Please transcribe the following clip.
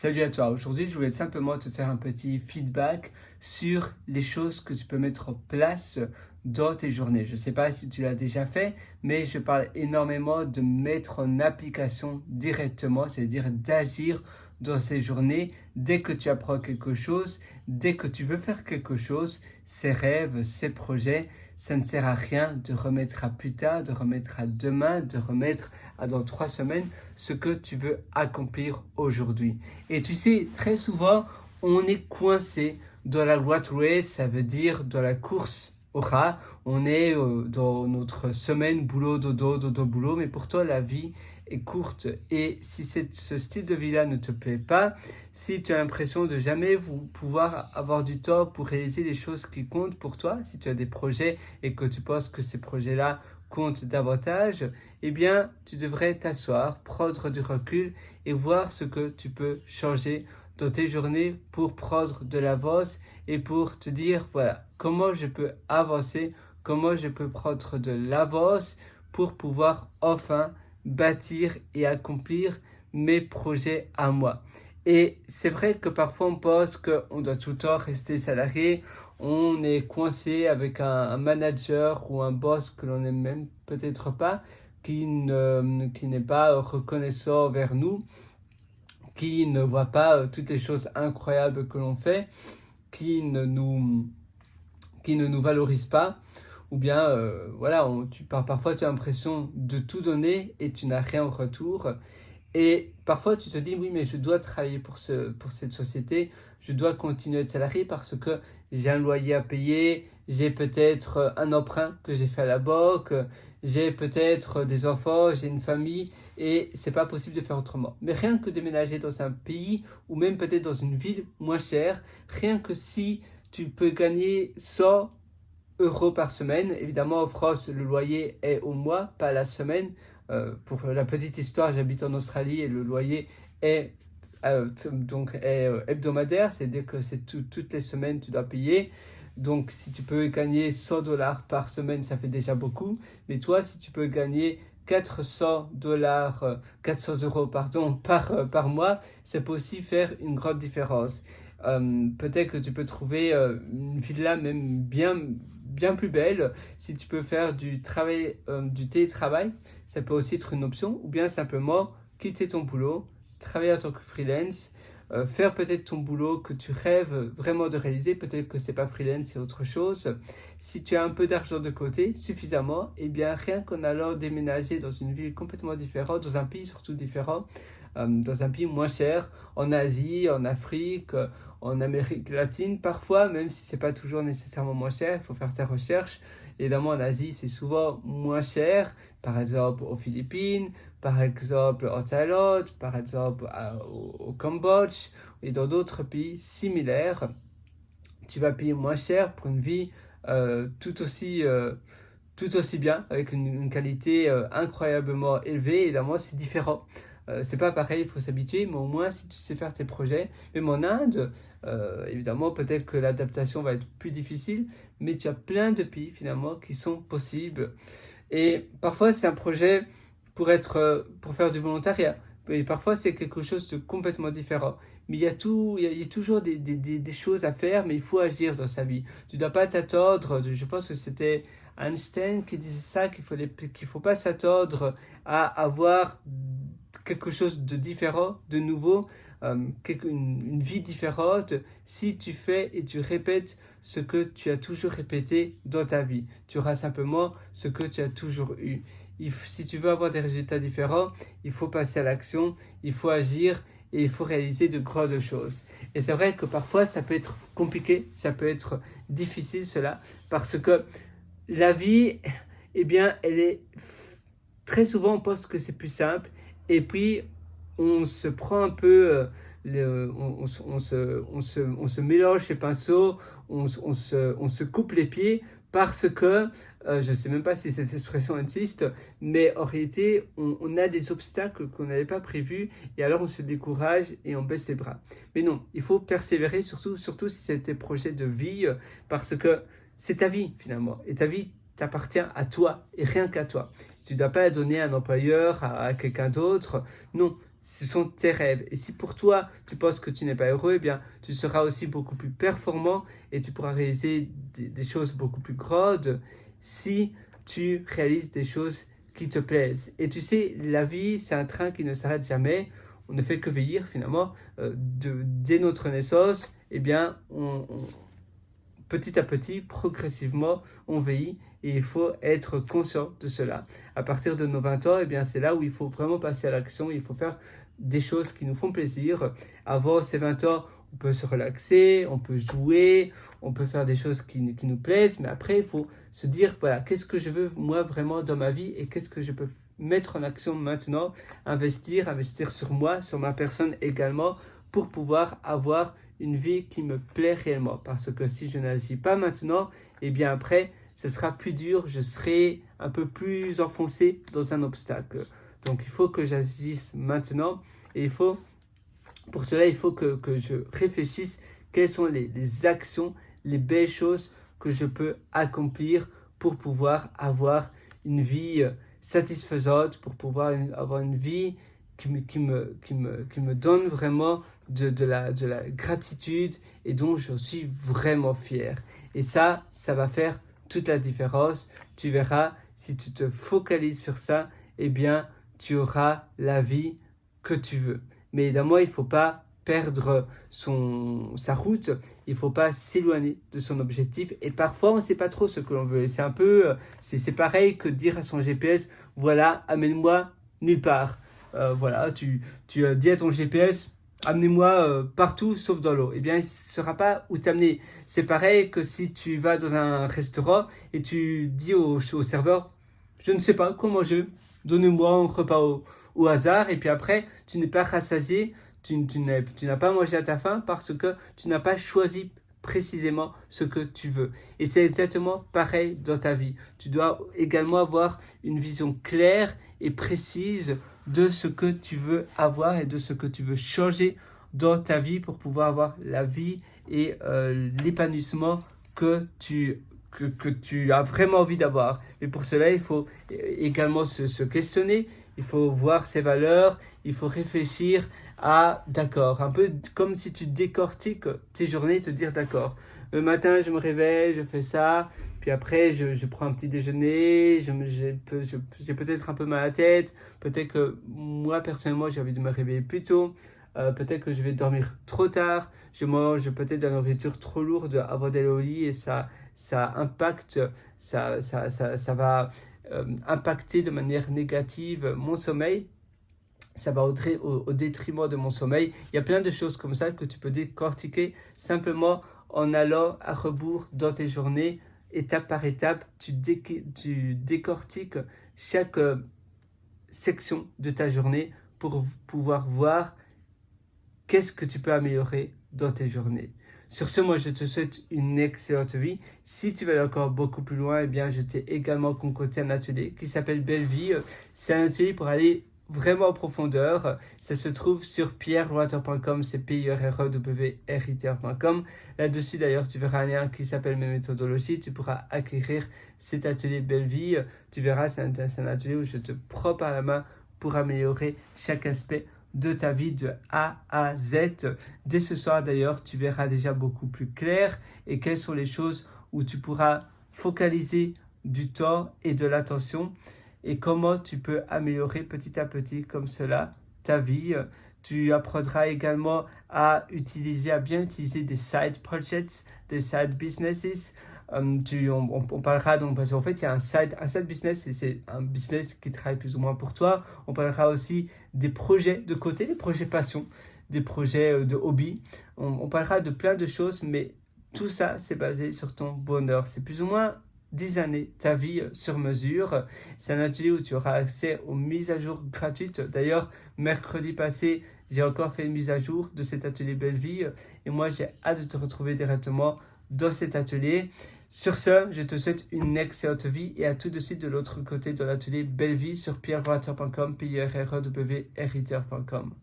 Salut à toi, aujourd'hui je voulais simplement te faire un petit feedback sur les choses que tu peux mettre en place dans tes journées. Je ne sais pas si tu l'as déjà fait, mais je parle énormément de mettre en application directement, c'est-à-dire d'agir dans ces journées dès que tu apprends quelque chose, dès que tu veux faire quelque chose, ces rêves, ces projets, ça ne sert à rien de remettre à plus tard, de remettre à demain, de remettre à dans 3 semaines ce que tu veux accomplir aujourd'hui. Et tu sais, très souvent, on est coincé dans la rat race, ça veut dire dans la course au rat. On est dans notre semaine boulot, dodo, dodo, boulot, mais pour toi, la vie est courte. Et si ce style de vie-là ne te plaît pas, si tu as l'impression de jamais pouvoir avoir du temps pour réaliser les choses qui comptent pour toi, si tu as des projets et que tu penses que ces projets-là comptent davantage, eh bien, tu devrais t'asseoir, prendre du recul et voir ce que tu peux changer dans tes journées pour prendre de l'avance et pour te dire, voilà, comment je peux avancer, comment je peux prendre de l'avance pour pouvoir enfin bâtir et accomplir mes projets à moi. Et c'est vrai que parfois on pense qu'on doit tout le temps rester salarié, on est coincé avec un manager ou un boss que l'on n'aime même peut-être pas, qui n'est pas reconnaissant vers nous, qui ne voit pas toutes les choses incroyables que l'on fait, qui ne nous, qui ne nous valorise pas, ou bien voilà, parfois tu as l'impression de tout donner et tu n'as rien en retour. Et parfois, tu te dis, oui, mais je dois travailler pour cette société, je dois continuer à être salarié parce que j'ai un loyer à payer, j'ai peut-être un emprunt que j'ai fait à la banque, j'ai peut-être des enfants, j'ai une famille, et c'est pas possible de faire autrement. Mais rien que déménager dans un pays, ou même peut-être dans une ville moins chère, rien que si tu peux gagner 100 euros par semaine. Évidemment, en France, le loyer est au mois, pas à la semaine. Pour la petite histoire, j'habite en Australie et le loyer est hebdomadaire, c'est-à-dire que toutes les semaines tu dois payer. Donc si tu peux gagner 100 dollars par semaine, ça fait déjà beaucoup. Mais toi, si tu peux gagner 400 dollars, 400 euros pardon, par mois, ça peut aussi faire une grande différence. Peut-être que tu peux trouver une villa même bien plus belle si tu peux faire du télétravail. Ça peut aussi être une option, ou bien simplement quitter ton boulot, travailler en tant que freelance, faire peut-être ton boulot que tu rêves vraiment de réaliser. Peut-être que c'est pas freelance, c'est autre chose. Si tu as un peu d'argent de côté, suffisamment, et bien rien qu'en allant déménager dans une ville complètement différente, dans un pays surtout différent, dans un pays moins cher, en Asie, en Afrique, en Amérique latine, parfois, même si c'est pas toujours nécessairement moins cher, il faut faire ses recherches. Évidemment, en Asie, c'est souvent moins cher, par exemple aux Philippines, par exemple en Thaïlande, par exemple au Cambodge et dans d'autres pays similaires. Tu vas payer moins cher pour une vie tout aussi bien, avec une qualité incroyablement élevée. Évidemment, c'est différent. C'est pas pareil, il faut s'habituer, mais au moins si tu sais faire tes projets, même en Inde, évidemment, peut-être que l'adaptation va être plus difficile, mais tu as plein de pays finalement qui sont possibles. Et parfois, c'est un projet pour faire du volontariat. Et parfois, c'est quelque chose de complètement différent. Mais il y a toujours des choses à faire, mais il faut agir dans sa vie. Tu ne dois pas t'attendre. Je pense que c'était Einstein qui disait ça, qu'il faut pas s'attendre à avoir quelque chose de différent, de nouveau, une vie différente, si tu fais et tu répètes ce que tu as toujours répété dans ta vie. Tu auras simplement ce que tu as toujours eu. Si tu veux avoir des résultats différents, il faut passer à l'action, il faut agir et il faut réaliser de grandes choses. Et c'est vrai que parfois ça peut être compliqué, ça peut être difficile cela, parce que la vie, eh bien, elle est très souvent on pense que c'est plus simple et puis on se prend un peu on se mélange les pinceaux, on se coupe les pieds parce que je ne sais même pas si cette expression existe, mais en réalité on a des obstacles qu'on n'avait pas prévus et alors on se décourage et on baisse les bras. Mais non, il faut persévérer, surtout si c'est tes projets de vie, parce que c'est ta vie finalement et ta vie t'appartient à toi et rien qu'à toi. Tu ne dois pas la donner à un employeur, à quelqu'un d'autre. Non, ce sont tes rêves. Et si pour toi, tu penses que tu n'es pas heureux, eh bien, tu seras aussi beaucoup plus performant et tu pourras réaliser des choses beaucoup plus grandes si tu réalises des choses qui te plaisent. Et tu sais, la vie, c'est un train qui ne s'arrête jamais. On ne fait que vieillir finalement. Dès notre naissance, eh bien, petit à petit, progressivement, on vieillit et il faut être conscient de cela. À partir de nos 20 ans, eh bien, c'est là où il faut vraiment passer à l'action. Il faut faire des choses qui nous font plaisir. Avant ces 20 ans, on peut se relaxer, on peut jouer, on peut faire des choses qui nous plaisent, mais après, il faut se dire, voilà, qu'est-ce que je veux moi vraiment dans ma vie et qu'est-ce que je peux mettre en action maintenant, investir sur moi, sur ma personne également, pour pouvoir avoir une vie qui me plaît réellement. Parce que si je n'agis pas maintenant, eh bien après, ce sera plus dur, je serai un peu plus enfoncé dans un obstacle. Donc il faut que j'agisse maintenant et pour cela, il faut que je réfléchisse quelles sont les actions, les belles choses que je peux accomplir pour pouvoir avoir une vie satisfaisante, pour pouvoir avoir une vie qui me donne vraiment de la gratitude et dont je suis vraiment fier. Et ça va faire toute la différence. Tu verras, si tu te focalises sur ça, eh bien, tu auras la vie que tu veux. Mais évidemment, il ne faut pas perdre sa route, il ne faut pas s'éloigner de son objectif. Et parfois, on ne sait pas trop ce que l'on veut. Et c'est un peu, c'est pareil que dire à son GPS, voilà, amène-moi nulle part. Voilà, tu dis à ton GPS, amenez-moi partout sauf dans l'eau. Eh bien, il ne saura pas où t'amener. C'est pareil que si tu vas dans un restaurant et tu dis au serveur, je ne sais pas quoi manger, donnez-moi un repas au hasard. Et puis après, tu n'es pas rassasié, tu n'as pas mangé à ta faim parce que tu n'as pas choisi précisément ce que tu veux. Et c'est exactement pareil dans ta vie. Tu dois également avoir une vision claire et précise de ce que tu veux avoir et de ce que tu veux changer dans ta vie pour pouvoir avoir la vie et l'épanouissement que tu as vraiment envie d'avoir. Mais pour cela, il faut également se questionner, il faut voir ses valeurs, il faut réfléchir à, d'accord, un peu comme si tu décortiques tes journées, te dire, d'accord, le matin, je me réveille, je fais ça, puis après, je prends un petit déjeuner, j'ai peut-être un peu mal à la tête, peut-être que moi, personnellement, j'ai envie de me réveiller plus tôt, peut-être que je vais dormir trop tard, je mange peut-être de la nourriture trop lourde avant d'aller au lit et ça impacte, ça va impacter de manière négative mon sommeil. Ça va au détriment de mon sommeil. Il y a plein de choses comme ça que tu peux décortiquer simplement en allant à rebours dans tes journées, étape par étape. Tu décortiques chaque section de ta journée pour pouvoir voir qu'est-ce que tu peux améliorer dans tes journées. Sur ce, moi, je te souhaite une excellente vie. Si tu veux aller encore beaucoup plus loin, eh bien, je t'ai également concocté un atelier qui s'appelle Belle Vie. C'est un atelier pour aller vraiment en profondeur. Ça se trouve sur pierrewater.com, c'est pierrewriter.com. Là-dessus, d'ailleurs, tu verras un lien qui s'appelle Mes méthodologies. Tu pourras acquérir cet atelier Belle Vie. Tu verras, c'est un atelier où je te prends par la main pour améliorer chaque aspect de ta vie de A à Z. Dès ce soir d'ailleurs, tu verras déjà beaucoup plus clair et quelles sont les choses où tu pourras focaliser du temps et de l'attention et comment tu peux améliorer petit à petit comme cela ta vie. Tu apprendras également à bien utiliser des side projects, des side businesses. On parlera donc parce qu'en fait il y a un side business et c'est un business qui travaille plus ou moins pour toi. On parlera aussi des projets de côté, des projets passion, des projets de hobby. On parlera de plein de choses, mais tout ça c'est basé sur ton bonheur. C'est plus ou moins 10 années, ta vie sur mesure. C'est un atelier où tu auras accès aux mises à jour gratuites. D'ailleurs, mercredi passé, j'ai encore fait une mise à jour de cet atelier Belle Vie et moi j'ai hâte de te retrouver directement dans cet atelier. Sur ce, je te souhaite une excellente vie et à tout de suite de l'autre côté de l'atelier Belle Vie sur pierrewriter.com, pierrewriter.com.